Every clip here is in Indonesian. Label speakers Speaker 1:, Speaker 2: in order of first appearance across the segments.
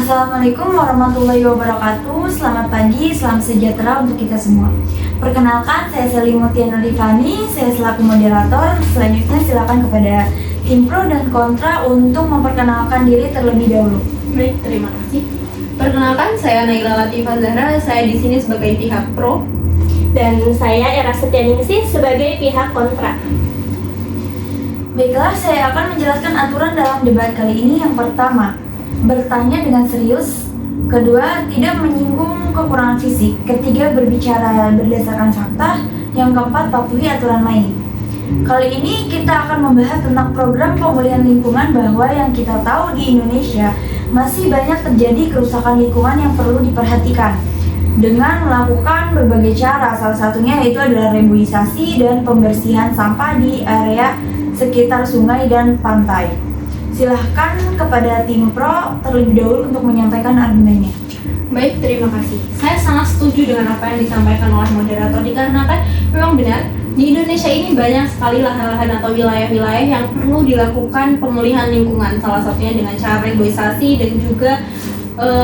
Speaker 1: Assalamualaikum warahmatullahi wabarakatuh. Selamat pagi, salam sejahtera untuk kita semua. Perkenalkan, saya Selimutia Nurifani, saya selaku moderator. Selanjutnya silakan kepada tim pro dan kontra untuk memperkenalkan diri terlebih dahulu.
Speaker 2: Baik, terima kasih. Perkenalkan, saya Naila Latifah Zahra. Saya di sini sebagai pihak pro.
Speaker 3: Dan saya Era Setianingsih sebagai pihak kontra.
Speaker 1: Baiklah, saya akan menjelaskan aturan dalam debat kali ini. Yang pertama, bertanya dengan serius. Kedua, tidak menyinggung kekurangan fisik. Ketiga, berbicara berdasarkan fakta. Yang keempat, patuhi aturan main. Kali ini kita akan membahas tentang program pemulihan lingkungan, bahwa yang kita tahu di Indonesia masih banyak terjadi kerusakan lingkungan yang perlu diperhatikan dengan melakukan berbagai cara. Salah satunya yaitu adalah reboisasi dan pembersihan sampah di area sekitar sungai dan pantai. Silahkan kepada tim pro terlebih dahulu untuk menyampaikan argumennya.
Speaker 2: Baik, terima kasih. Saya sangat setuju dengan apa yang disampaikan oleh moderator, dikarenakan memang benar di Indonesia ini banyak sekali lahan-lahan atau wilayah-wilayah yang perlu dilakukan pemulihan lingkungan. Salah satunya dengan cara reboisasi dan juga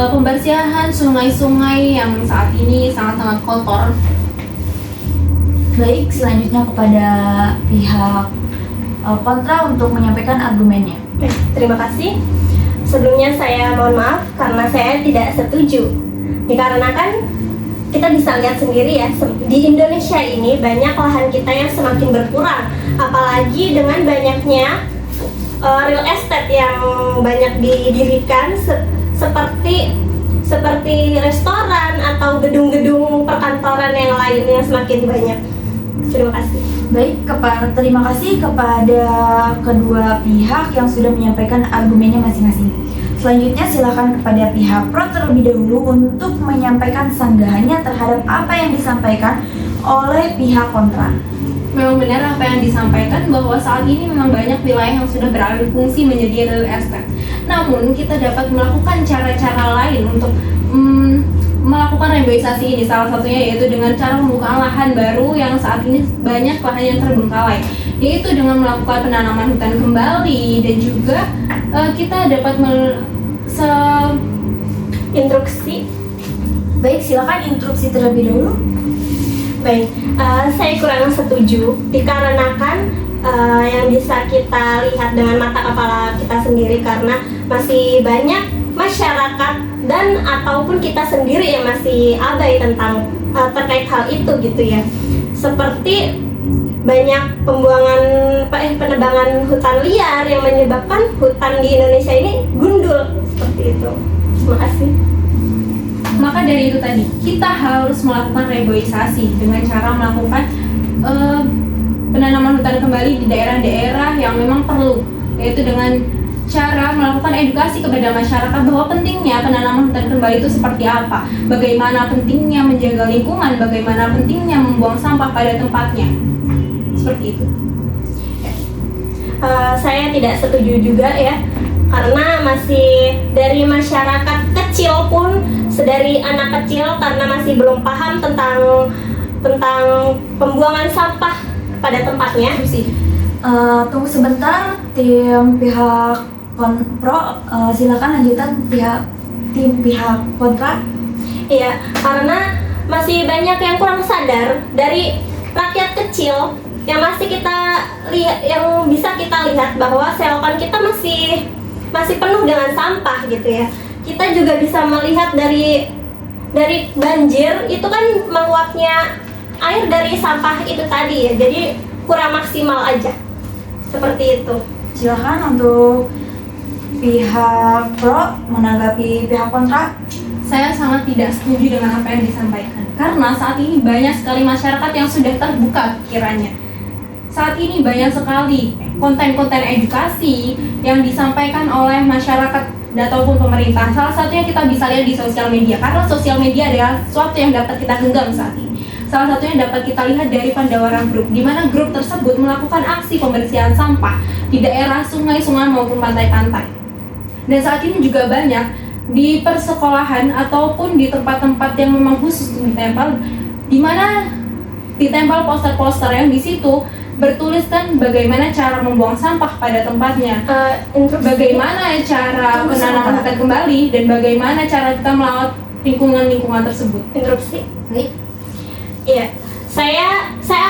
Speaker 2: pembersihan sungai-sungai yang saat ini sangat-sangat kotor.
Speaker 1: Baik, selanjutnya kepada pihak kontra untuk menyampaikan argumennya.
Speaker 3: Terima kasih. Sebelumnya saya mohon maaf karena saya tidak setuju. Dikarenakan kita bisa lihat sendiri ya, di Indonesia ini banyak lahan kita yang semakin berkurang. Apalagi dengan banyaknya real estate yang banyak didirikan seperti restoran atau gedung-gedung perkantoran yang lain yang semakin banyak. Terima kasih.
Speaker 1: Baik, terima kasih kepada kedua pihak yang sudah menyampaikan argumennya masing-masing. Selanjutnya silakan kepada pihak pro terlebih dahulu untuk menyampaikan sanggahannya terhadap apa yang disampaikan oleh pihak kontra.
Speaker 2: Memang benar apa yang disampaikan, bahwa saat ini memang banyak wilayah yang sudah beralih fungsi menjadi real estate. Namun kita dapat melakukan cara-cara lain untuk melakukan reboisasi ini. Salah satunya yaitu dengan cara membuka lahan baru yang saat ini banyak lahan yang terbengkalai, yaitu dengan melakukan penanaman hutan kembali, dan juga kita dapat
Speaker 3: Instruksi.
Speaker 1: Baik, silakan instruksi terlebih dahulu.
Speaker 3: Baik, saya kurang setuju dikarenakan yang bisa kita lihat dengan mata kepala kita sendiri, karena masih banyak masyarakat dan ataupun kita sendiri yang masih abai tentang terkait hal itu gitu ya. Seperti banyak penebangan hutan liar yang menyebabkan hutan di Indonesia ini gundul seperti itu. Terima kasih.
Speaker 2: Maka dari itu tadi, kita harus melakukan reboisasi dengan cara melakukan penanaman hutan kembali di daerah-daerah yang memang perlu, yaitu dengan cara melakukan edukasi kepada masyarakat bahwa pentingnya penanaman hutan kembali itu seperti apa, bagaimana pentingnya menjaga lingkungan, bagaimana pentingnya membuang sampah pada tempatnya, seperti itu.
Speaker 3: Saya tidak setuju juga ya, karena masih dari masyarakat kecil pun, sedari anak kecil, karena masti belum paham tentang pembuangan sampah pada tempatnya.
Speaker 1: Tunggu sebentar, tim pihak pro, silakan lanjutkan tim pihak kontra.
Speaker 3: Iya, karena masih banyak yang kurang sadar dari rakyat kecil yang masih kita lihat, yang bisa kita lihat bahwa selokan kita masih penuh dengan sampah gitu ya. Kita juga bisa melihat dari banjir itu kan meluapnya air dari sampah itu tadi ya, jadi kurang maksimal aja, seperti itu.
Speaker 1: Silakan untuk pihak pro menanggapi pihak kontra.
Speaker 2: Saya sangat tidak setuju dengan apa yang disampaikan, karena saat ini banyak sekali masyarakat yang sudah terbuka pikirannya. Saat ini banyak sekali konten-konten edukasi yang disampaikan oleh masyarakat ataupun pemerintah. Salah satunya kita bisa lihat di sosial media, karena sosial media adalah sesuatu yang dapat kita genggam saat ini. Salah satunya dapat kita lihat dari Pandawara Group, di mana grup tersebut melakukan aksi pembersihan sampah di daerah sungai-sungai maupun pantai-pantai. Dan saat ini juga banyak di persekolahan ataupun di tempat-tempat yang memang khusus ditempel, di mana ditempel poster-poster yang di situ bertuliskan bagaimana cara membuang sampah pada tempatnya,
Speaker 3: Interupsi.
Speaker 2: bagaimana cara
Speaker 1: Tunggu
Speaker 2: penanaman
Speaker 1: sebentar.
Speaker 2: hutan kembali, dan bagaimana cara kita melawat lingkungan-lingkungan tersebut.
Speaker 3: Interupsi.
Speaker 1: Baik.
Speaker 3: Iya, saya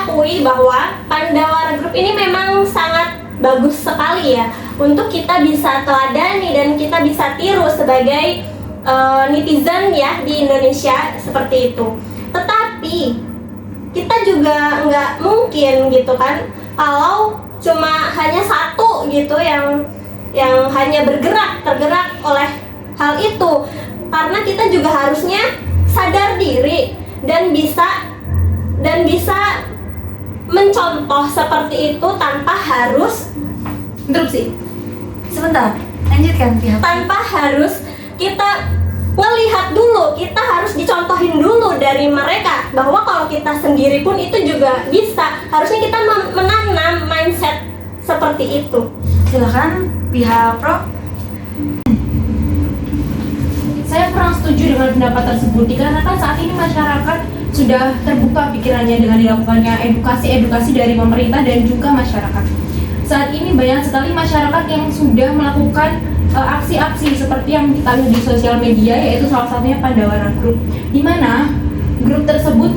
Speaker 3: akui bahwa Pandawara Group ini memang sangat bagus sekali ya untuk kita bisa teladani dan kita bisa tiru sebagai netizen ya di Indonesia seperti itu. Tetapi kita juga nggak mungkin gitu kan kalau cuma hanya satu gitu yang hanya tergerak oleh hal itu, karena kita juga harusnya sadar diri dan bisa mencontoh seperti itu tanpa harus
Speaker 2: Interupsi.
Speaker 1: Sebentar, lanjutkan pihak.
Speaker 3: tanpa harus kita melihat dulu, kita harus dicontohin dulu dari mereka bahwa kalau kita sendiri pun itu juga bisa. Harusnya kita menanam mindset seperti itu.
Speaker 1: Silakan pihak Pro.
Speaker 2: Saya kurang setuju dengan pendapat tersebut dikarenakan saat ini masyarakat sudah terbuka pikirannya dengan dilakukannya edukasi dari pemerintah dan juga masyarakat. Saat ini banyak sekali masyarakat yang sudah melakukan aksi-aksi seperti yang kita lihat di sosial media, yaitu salah satunya Pandawara Group, di mana grup tersebut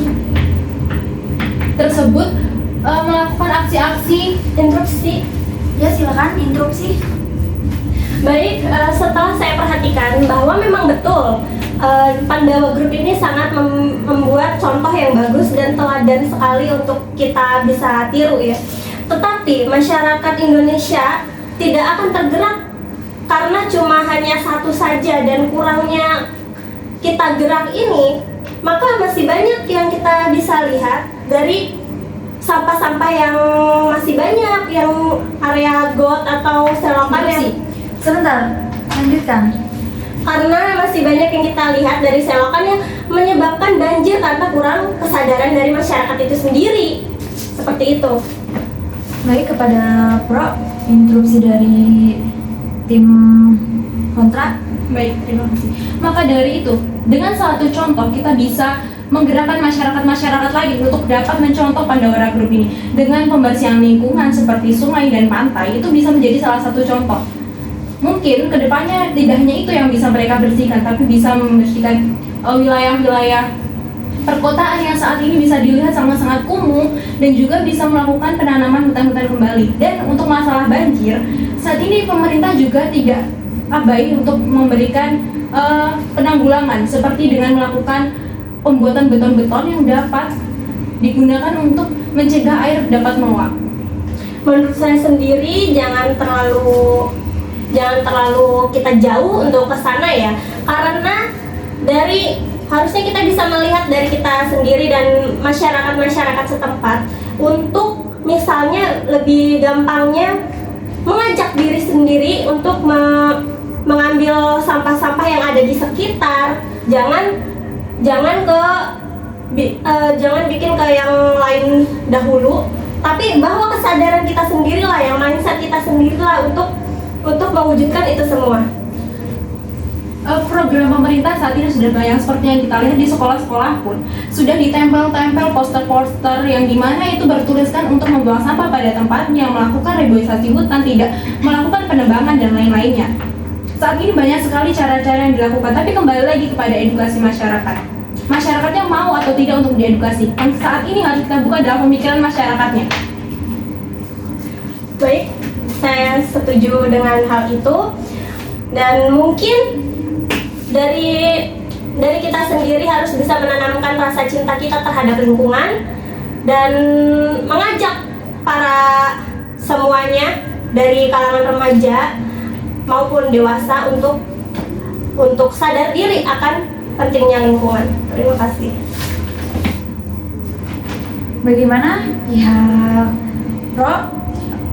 Speaker 2: melakukan aksi-aksi.
Speaker 3: Interupsi.
Speaker 1: Ya silakan interupsi.
Speaker 3: Baik, setelah saya perhatikan bahwa memang betul Pandawa Group ini sangat membuat contoh yang bagus dan teladan sekali untuk kita bisa tiru ya. Tetapi masyarakat Indonesia tidak akan tergerak karena cuma hanya satu saja dan kurangnya kita gerak ini, maka masih banyak yang kita bisa lihat dari sampah-sampah yang masih banyak, yang area got atau selokan yang
Speaker 1: Sebentar, lanjutkan.
Speaker 3: karena masih banyak yang kita lihat dari selokan yang menyebabkan banjir karena kurang kesadaran dari masyarakat itu sendiri. Seperti itu.
Speaker 1: Baik, kepada Pro, interupsi dari tim kontra.
Speaker 2: Baik, terima kasih. Maka dari itu, dengan satu contoh kita bisa menggerakkan masyarakat lain untuk dapat mencontoh Pandawara Group ini. Dengan pembersihan lingkungan seperti sungai dan pantai, itu bisa menjadi salah satu contoh. Mungkin kedepannya tidak hanya itu yang bisa mereka bersihkan, tapi bisa membersihkan wilayah-wilayah perkotaan yang saat ini bisa dilihat sangat-sangat kumuh, dan juga bisa melakukan penanaman hutan-hutan kembali. Dan untuk masalah banjir, saat ini pemerintah juga tidak abai untuk memberikan penanggulangan, seperti dengan melakukan pembuatan beton-beton yang dapat digunakan untuk mencegah air dapat meluap.
Speaker 3: Menurut saya sendiri jangan terlalu kita jauh untuk ke sana ya, karena harusnya kita bisa melihat dari kita sendiri dan masyarakat setempat untuk misalnya lebih gampangnya mengajak diri sendiri untuk mengambil sampah-sampah yang ada di sekitar. Jangan bikin ke yang lain dahulu, tapi bahwa kesadaran kita sendirilah, yang mindset kita sendirilah untuk mewujudkan itu semua.
Speaker 2: Program pemerintah saat ini sudah banyak, seperti yang kita lihat di sekolah-sekolah pun sudah ditempel-tempel poster-poster yang dimana itu bertuliskan untuk membuang sampah pada tempatnya, melakukan reboisasi hutan, tidak melakukan penebangan dan lain-lainnya. Saat ini banyak sekali cara-cara yang dilakukan, tapi kembali lagi kepada edukasi masyarakat. Masyarakatnya mau atau tidak untuk diedukasi. Yang saat ini harus kita buka adalah pemikiran masyarakatnya.
Speaker 3: Baik, saya setuju dengan hal itu, dan mungkin dari kita sendiri harus bisa menanamkan rasa cinta kita terhadap lingkungan dan mengajak para semuanya dari kalangan remaja maupun dewasa untuk sadar diri akan pentingnya lingkungan. Terima kasih.
Speaker 1: Bagaimana pihak Pro?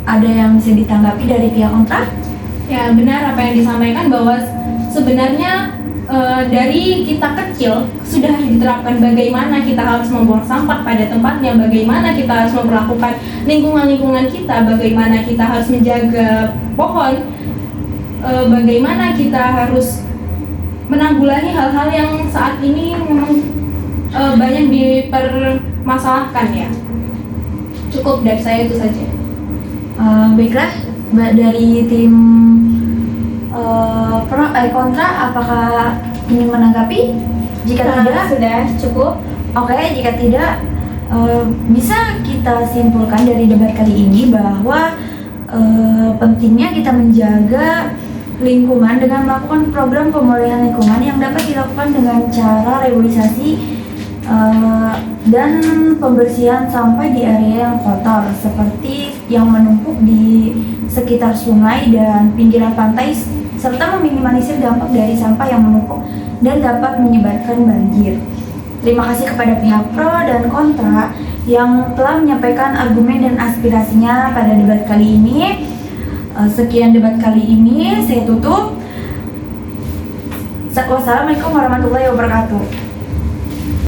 Speaker 1: Ada yang bisa ditanggapi dari pihak kontra?
Speaker 2: Ya, benar apa yang disampaikan bahwa sebenarnya dari kita kecil sudah diterapkan bagaimana kita harus membuang sampah pada tempatnya, bagaimana kita harus memperlakukan lingkungan kita, bagaimana kita harus menjaga pohon, bagaimana kita harus menanggulangi hal-hal yang saat ini memang banyak dipermasalahkan ya. Cukup dari saya itu saja.
Speaker 1: Baiklah, dari tim kontra, apakah ingin menanggapi? Jika tidak,
Speaker 3: Sudah cukup.
Speaker 1: oke, jika tidak, bisa kita simpulkan dari debat kali ini bahwa pentingnya kita menjaga lingkungan dengan melakukan program pemulihan lingkungan yang dapat dilakukan dengan cara reboisasi dan pembersihan sampah di area yang kotor seperti yang menumpuk di sekitar sungai dan pinggiran pantai, serta meminimalisir dampak dari sampah yang menumpuk dan dapat menyebabkan banjir. Terima kasih kepada pihak pro dan kontra yang telah menyampaikan argumen dan aspirasinya pada debat kali ini. Sekian debat kali ini, saya tutup. Wassalamualaikum warahmatullahi wabarakatuh.